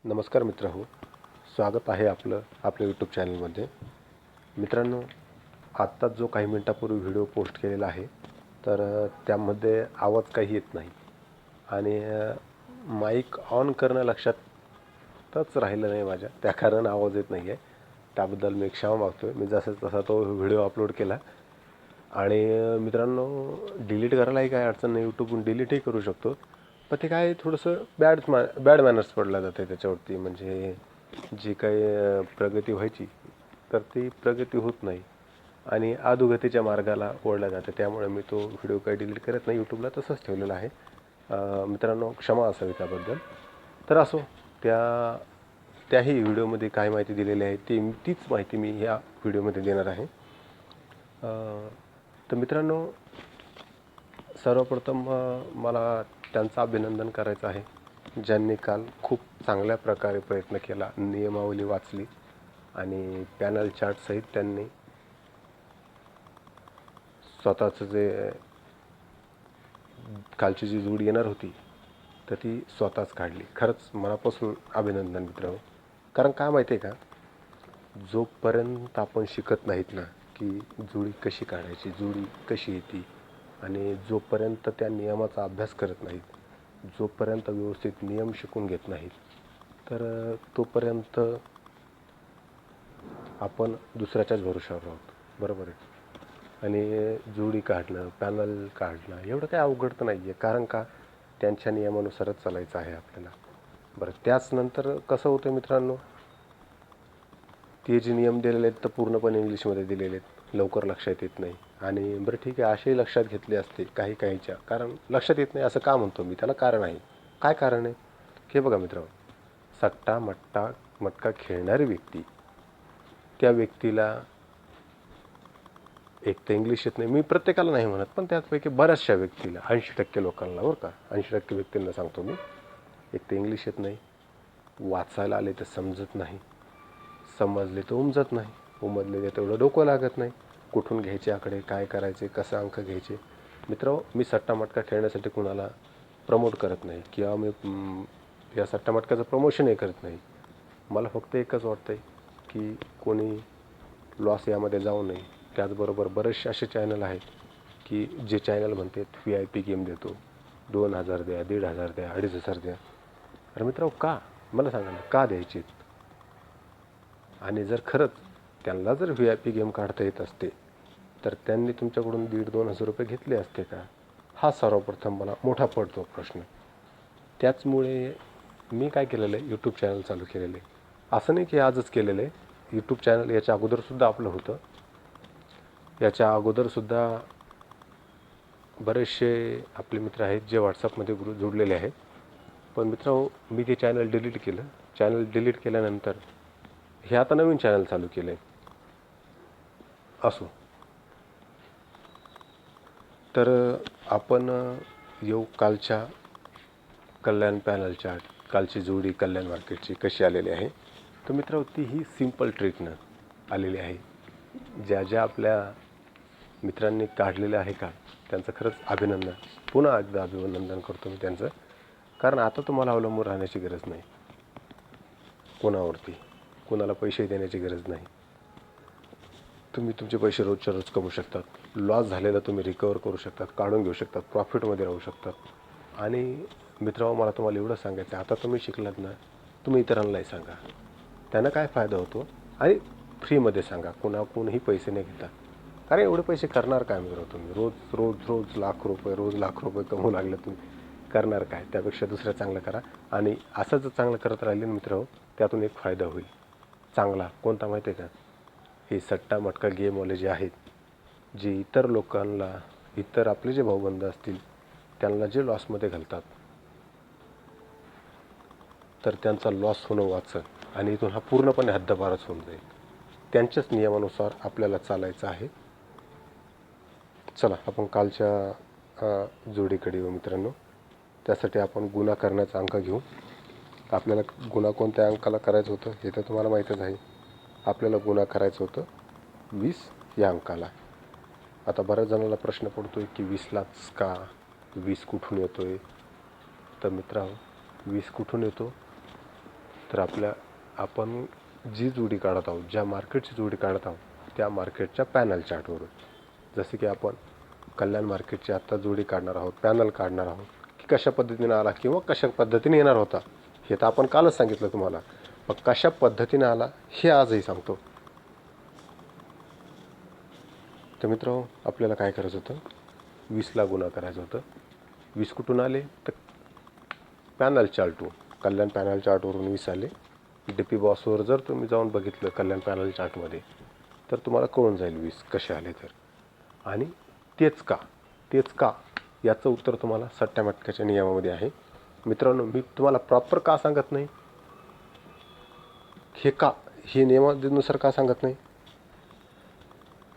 नमस्कार मित्रहो, स्वागत आहे आपल्या यूट्यूब चॅनलमध्ये. मित्रांनो, आत्ताच जो काही मिनटापूर्वी व्हिडिओ पोस्ट केलेला आहे तर त्यामध्ये आवाज काही येत नाही आणि माईक ऑन करणं लक्षातच राहिलं नाही माझ्या, त्या कारण आवाज येत नाही आहे. त्याबद्दल मी क्षमा मागतो आहे. मी जसं तसा तो व्हिडिओ अपलोड केला आणि मित्रांनो, डिलीट करायलाही काय अडचण नाही, यूट्यूबहून डिलीटही करू शकतो. पण ते काय थोडंसं बॅड मॅनर्स पडला जाते त्याच्यावरती. म्हणजे जी काही प्रगती व्हायची तर ती प्रगती होत नाही आणि अधोगतीच्या मार्गाला ओढला जाते. त्यामुळे मी तो व्हिडिओ काही डिलीट करत नाही, यूट्यूबला तसंच ठेवलेला आहे. मित्रांनो, क्षमा असावी त्याबद्दल. तर असो, त्याही व्हिडिओमध्ये काय माहिती दिलेली आहे तीच माहिती मी ह्या व्हिडिओमध्ये देणार आहे. तर मित्रांनो, सर्वप्रथम मला त्यांचं अभिनंदन करायचं आहे ज्यांनी काल खूप चांगल्या प्रकारे प्रयत्न केला, नियमावली वाचली आणि पॅनल चार्टसहित त्यांनी स्वतःचं जे कालची जी जोडी येणार होती तर ती स्वतःच काढली. खरंच मनापासून अभिनंदन मित्रांनो. कारण काय माहिती आहे का, जोपर्यंत आपण शिकत नाहीत ना की जोडी कशी काढायची, जोडी कशी येते, आणि जोपर्यंत त्या नियमाचा अभ्यास करत नाहीत, जोपर्यंत व्यवस्थित नियम शिकून घेत नाहीत, तर तोपर्यंत आपण दुसऱ्याच्याच भरोशावर आहोत. बरोबर आहे. आणि जोडी काढणं, पॅनल काढणं एवढं काही अवघड तर नाही आहे. कारण का, त्यांच्या नियमानुसारच चालायचं आहे आपल्याला. बरं, त्याच नंतर कसं होतं मित्रांनो, ते जे नियम दिलेले आहेत तर पूर्णपणे इंग्लिशमध्ये दिलेले आहेत, लवकर लक्षात येत नाही. आणि बरं ठीक आहे, असेही लक्षात घेतले असते काहीच्या. कारण लक्षात येत नाही असं का म्हणतो मी, त्याला कारण आहे. काय कारण आहे हे बघा मित्रांनो. सट्टा मटका खेळणारी व्यक्ती, त्या व्यक्तीला एक तर इंग्लिश येत नाही, मी प्रत्येकाला नाही म्हणत, पण त्यापैकी बऱ्याचशा व्यक्तीला, 80% लोकांना, बरं का, 80% व्यक्तींना सांगतो मी, एक तर इंग्लिश येत नाही, वाचायला आले तर समजत नाही, समजले तर उमजत नाही, उमजले तर तेवढं डोकं लागत नाही, कुठून घ्यायचे आकडे, काय करायचे, कसं अंक घ्यायचे. मित्र, मी सट्टा मटका खेळण्यासाठी कुणाला प्रमोट करत नाही किंवा मी या सट्टा मटक्याचं प्रमोशनही करत नाही. मला फक्त एकच वाटतं आहे की कोणी लॉस यामध्ये जाऊ नये. त्याचबरोबर बरेचसे असे चॅनल आहेत की जे चॅनल म्हणतात VIP गेम देतो, 2000 द्या, 1500 द्या, 2500 द्या. अरे मित्रांनो, का, मला सांगा ना, का द्यायचे? आणि जर खरंच त्यांना जर VIP गेम काढता येत असते तर त्यांनी तुमच्याकडून 1500-2000 रुपये घेतले असते का? हा सर्वप्रथम मला मोठा पडतो प्रश्न. त्याचमुळे मी काय केलेलं आहे, यूट्यूब चॅनल चालू केलेलं आहे. असं नाही की आजच केलेलं आहे, यूट्यूब चॅनल याच्या अगोदरसुद्धा आपलं होतं. याच्या अगोदरसुद्धा बरेचसे आपले मित्र आहेत जे व्हॉट्सअपमध्ये ग्रुप जोडलेले आहेत. पण मित्रांनो, मी ते चॅनल डिलीट केलं. चॅनल डिलीट केल्यानंतर हे आता नवीन चॅनल चालू केलं आहे. असो, तर आपण येऊ कालच्या कल्याण पॅनल चार्ट. कालची जोडी कल्याण मार्केटची कशी आलेली आहे. तर मित्रांनो, ती ही सिंपल ट्रिकनं आलेली आहे. ज्या आपल्या मित्रांनी काढलेलं आहे का, त्यांचं खरंच अभिनंदन, पुन्हा एकदा अभिनंदन करतो मी त्यांचं. कारण आता तुम्हाला अवलंबून राहण्याची गरज नाही कोणावरती, कोणाला पैसे देण्याची गरज नाही. तुम्ही तुमचे पैसे रोजच्या रोज कमवू शकतात. लॉस झालेला तुम्ही रिकवर करू शकतात, काढून घेऊ शकतात, प्रॉफिटमध्ये राहू शकतात. आणि मित्रांनो, मला तुम्हाला एवढं सांगायचं आहे, आता तुम्ही शिकलात ना, तुम्ही इतरांनाही सांगा, त्यांना काय फायदा होतो, आणि फ्रीमध्ये सांगा, कोणाही पैसे नाही घेता. कारण एवढे पैसे करणार काय मित्र तुम्ही? रोज लाख रुपये कमवू लागले, तुम्ही करणार काय? त्यापेक्षा दुसरं चांगलं करा. आणि असं जर चांगलं करत राहिले मित्र, त्यातून एक फायदा होईल चांगला. कोणता माहिती आहे का? हे सट्टा मटका गेमवाले जे आहेत, जे इतर लोकांना, इतर आपले जे भाऊबंद असतील त्यांना जे लॉसमध्ये घालतात, तर त्यांचा लॉस होणं वाचेल आणि इथून हा पूर्णपणे हद्दपारच होऊन जाईल. त्यांच्याच नियमानुसार आपल्याला चालायचं आहे. चला, आपण कालच्या जोडीकडे येऊ मित्रांनो. त्यासाठी आपण गुन्हा करण्याचा अंक घेऊ. आपल्याला गुन्हा कोणत्या अंकाला करायचं होतं हे तर तुम्हाला माहीतच आहे. आपल्याला गुन्हा करायचं होतं 20 या अंकाला. आता बऱ्याच जणांना प्रश्न पडतो आहे की 20लाच का, 20 कुठून येतो आहे? तर मित्रांनो, 20 कुठून येतो तर आपण जी जोडी काढत आहोत, ज्या मार्केटची जोडी काढत आहोत त्या मार्केटच्या पॅनल चार्टवरून, जसे की आपण कल्याण मार्केटची आत्ता जोडी काढणार आहोत, पॅनल काढणार आहोत, की कशा पद्धतीने आला किंवा कशा पद्धतीने येणार होता हे तर आपण कालच सांगितलं तुम्हाला. मग कशा पद्धतीने आला हे आजही सांगतो. तर मित्रांनो, आपल्याला काय करायचं होतं, 20ला गुन्हा करायचं होतं. 20 कुठून आले तर पॅनल चार्टवरून, कल्याण पॅनल चार्टवरून 20 आले. DP बॉसवर जर तुम्ही जाऊन बघितलं कल्याण पॅनल चार्टमध्ये तर तुम्हाला कळून जाईल 20 कसे आले तर. आणि तेच का याचं उत्तर तुम्हाला सट्ट्या मटक्याच्या नियमामध्ये आहे. मित्रांनो, मी तुम्हाला प्रॉपर का सांगत नाही, हे नियमानुसार का सांगत नाही,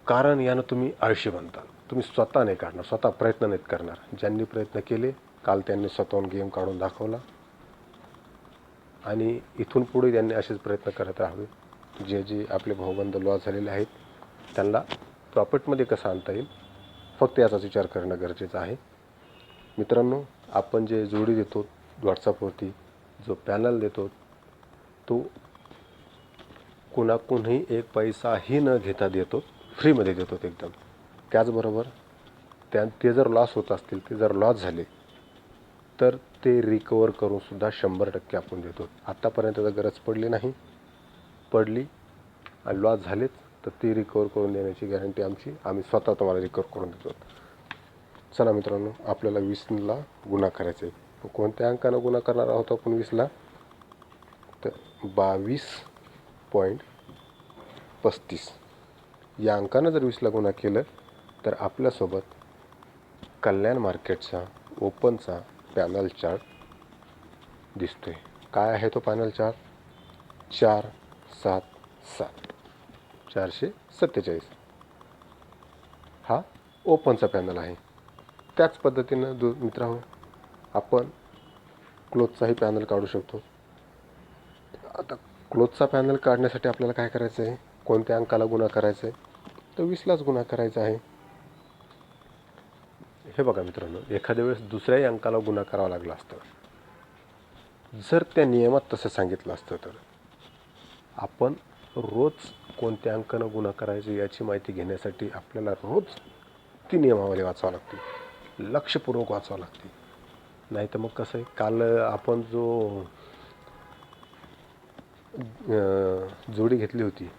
कारण यानं तुम्ही आळशी बनता. तुम्ही स्वतः नाही काढणार, स्वतः प्रयत्न नाहीत करणार. ज्यांनी प्रयत्न केले काल त्यांनी स्वतःहून गेम काढून दाखवला आणि इथून पुढे त्यांनी असेच प्रयत्न करत राहावे. जे आपले भाऊबंद लॉस झालेले आहेत त्यांना प्रॉफिटमध्ये कसं आणता येईल फक्त याचाच विचार करणं गरजेचं आहे. मित्रांनो, आपण जे जोडी देतो व्हॉट्सअपवरती, जो पॅनल देतो तो कुणाकुणही एक पैसाही न घेता देतो, फ्रीमध्ये देतो एकदम. त्याचबरोबर ते जर लॉस होत असतील, ते जर लॉस झाले तर ते रिकवर करून सुद्धा 100% आपण देतो. आत्तापर्यंत तर गरज पडली आणि लॉस झालेच तर ते रिकवर करून देण्याची गॅरंटी आम्ही स्वतः तुम्हाला रिकवर करून देतो. चला मित्रांनो, आपल्याला 20ला गुन्हा करायचा आहे. कोणत्या अंकानं गुन्हा करणार आहोत आपण 20ला, तर 22.35 या अंकानं जर 20ला गुन्हा केलं तर आपल्यासोबत कल्याण मार्केटचा ओपनचा पॅनल चार्ट दिसतोय. काय आहे तो पॅनल चार्ट, 477 447 हा ओपनचा पॅनल आहे. त्याच पद्धतीनं मित्रांनो, आपण क्लोजचाही पॅनल काढू शकतो. आता क्लोजचा पॅनल काढण्यासाठी आपल्याला काय करायचं आहे, कोणत्या अंकाला गुन्हा करायचा आहे, तर 20लाच गुन्हा करायचा आहे. हे बघा मित्रांनो, एखाद्या वेळेस दुसऱ्याही अंकाला गुन्हा करावा लागला असता जर त्या नियमात तसं सांगितलं असतं तर. आपण रोज कोणत्या अंकानं गुन्हा करायचे याची माहिती घेण्यासाठी आपल्याला रोज ती नियमावली वाचावं लागते, लक्षपूर्वक वाचावं लागते. नाही तर मग कसं आहे, काल आपण जो जोडी घेतली होती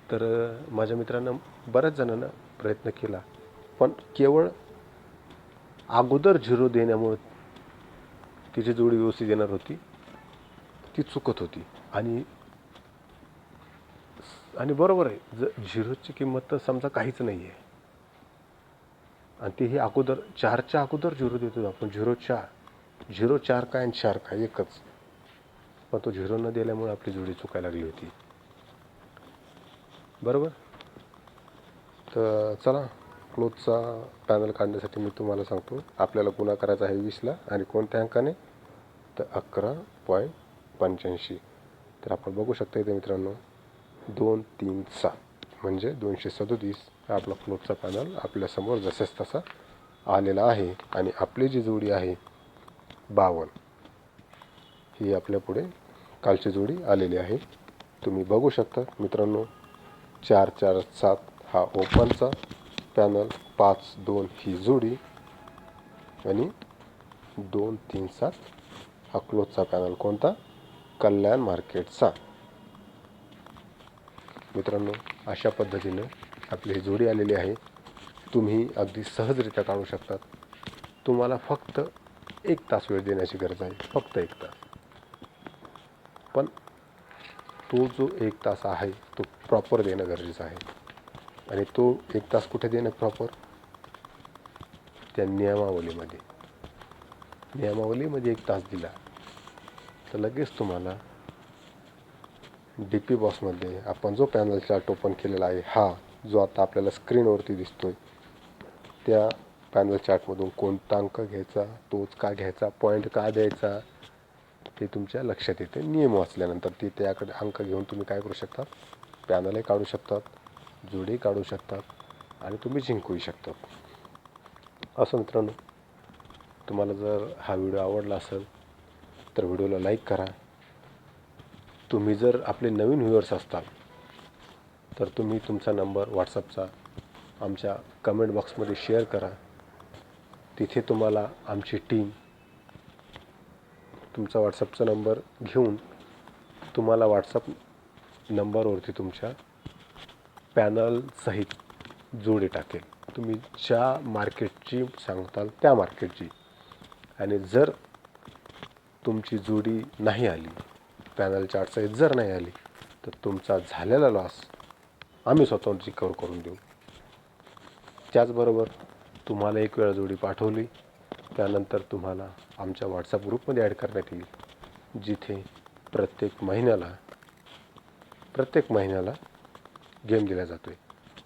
तर माझ्या मित्रांनं बऱ्याच जणांना प्रयत्न केला, पण केवळ अगोदर 0 देण्यामुळे तिची जोडी व्यवस्थित येणार होती ती चुकत होती. आणि बरोबर आहे, 0ची किंमत तर समजा काहीच नाही आहे आणि तीही अगोदर 4च्या अगोदर 0 देतो आपण. 0 4 काय आणि 4 काय एकच, पण तो 0 न दिल्यामुळे आपली जोडी चुकायला लागली होती. बरोबर. तर चला, क्लोजचा पॅनल काढण्यासाठी मी तुम्हाला सांगतो. आपल्याला गुन्हा करायचा आहे 20ला आणि कोणत्या अंकाने, तर 11.85. तर आपण बघू शकता इथे मित्रांनो, 2 3 7 म्हणजे 237 हा आपला क्लोजचा पॅनल आपल्यासमोर जसेच तसा आलेला आहे. आणि आपली जी जोडी आहे 52 ही आपल्यापुढे कालची जोडी आलेली आहे. तुम्ही बघू शकता मित्रांनो, 447 हा ओपनचा पॅनल, 52 ही जोडी आणि 237 हा क्लोजचा पॅनल. कोणता, कल्याण मार्केटचा. मित्रांनो, अशा पद्धतीनं आपली ही जोडी आलेली आहे. तुम्ही अगदी सहजरित्या काढू शकतात. तुम्हाला फक्त 1 तास वेळ देण्याची गरज आहे, फक्त 1 तास. पण तो जो 1 तास आहे तो प्रॉपर देणं गरजेचं आहे. आणि तो 1 तास कुठे देणं प्रॉपर, त्या नियमावलीमध्ये 1 तास दिला तर लगेच तुम्हाला DP बॉक्समध्ये आपण जो पॅनल चार्ट ओपन केलेला आहे, हा जो आता आपल्याला स्क्रीनवरती दिसतोय, त्या पॅनल चार्टमधून कोणता अंक घ्यायचा, तोच का घ्यायचा, पॉईंट का द्यायचा, ते तुमच्या लक्षात येते. नियम वाचल्यानंतर त्याकडे अंक घेऊन तुम्ही काय करू शकता, पॅनलही काढू शकतात, जोडी काढू शकतात आणि तुम्ही जिंकूही शकतात. असं मित्रांनो, तुम्हाला जर हा व्हिडिओ आवडला असेल तर व्हिडिओला लाईक करा, तुम्ही जर आपले नवीन व्ह्युअर्स असताल तर तुम्ही तुमचा नंबर व्हॉट्सअपचा आमच्या कमेंट बॉक्समध्ये शेअर करा. तिथे तुम्हाला आमची टीम तुमचा व्हॉट्सअपचा नंबर घेऊन तुम्हाला व्हॉट्सअप नंबरवरती तुमच्या पॅनलसहित जोडी टाकेल. तुम्ही ज्या मार्केटची सांगताल त्या मार्केटची. आणि जर तुमची जोडी नाही आली, पॅनल चार्टसहित जर नाही आली, तर तुमचा झालेला लॉस आम्ही स्वतःहून रिकवर करून देऊ. त्याचबरोबर तुम्हाला एक वेळा जोडी पाठवली त्यानंतर तुम्हाला आमच्या व्हॉट्सअप ग्रुपमध्ये ॲड करण्यात येईल, जिथे प्रत्येक महिन्याला गेम दिला जातो आहे.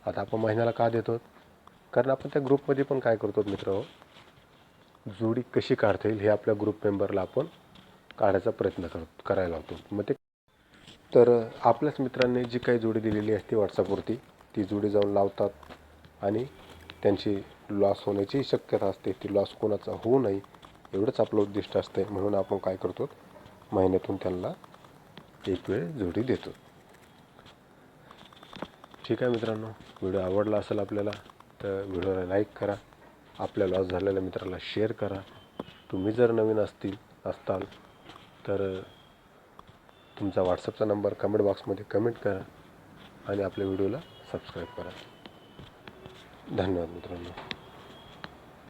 आता आपण महिन्याला का देतो? कारण आपण त्या ग्रुपमध्ये पण काय करतो मित्र, जोडी कशी काढता येईल हे आपल्या ग्रुप मेंबरला आपण काढायचा प्रयत्न करायला होतो. मग ते तर आपल्याच मित्रांनी जी काही जोडी दिलेली असते व्हॉट्सअपवरती ती जोडी जाऊन लावतात आणि त्यांची लॉस होण्याची शक्यता असते. ती लॉस कोणाचा होऊ नये एवढंच आपलं उद्दिष्ट असते. म्हणून आपण काय करतो, महिन्यातून त्यांना एक वेळ जोडी देतो. ठीक आहे मित्रांनो, व्हिडिओ आवडला असेल आपल्याला तर व्हिडिओला लाईक करा. आपल्या लॉस झालेल्या मित्राला शेअर करा. तुम्ही जर नवीन असताल तर तुमचा व्हॉट्सअपचा नंबर कमेंट बॉक्समध्ये कमेंट करा आणि आपल्या व्हिडिओला सबस्क्राईब करा. धन्यवाद मित्रांनो.